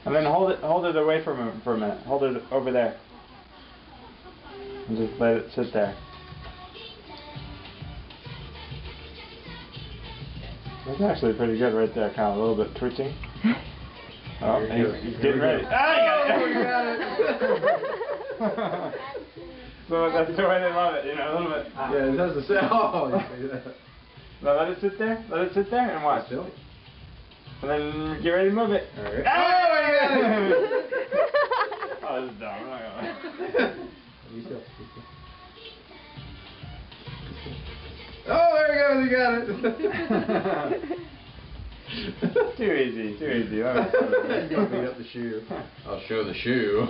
And then hold it away from him for a minute. Hold it over there. And just let it sit there. That's actually pretty good right there, kind of a little bit twitching. Oh, he's getting ready. Ah, you got it! So that's the way they love it, you know, a little bit. Yeah, it does the sound. Oh, you see that. Now let it sit there. Let it sit there and watch. Still? And then get ready to move it. Alright. Oh, this is dumb. I'm not gonna. You still. Oh, there he goes. He got it. Too easy. Too easy. Beat up the shoe. I'll show the shoe.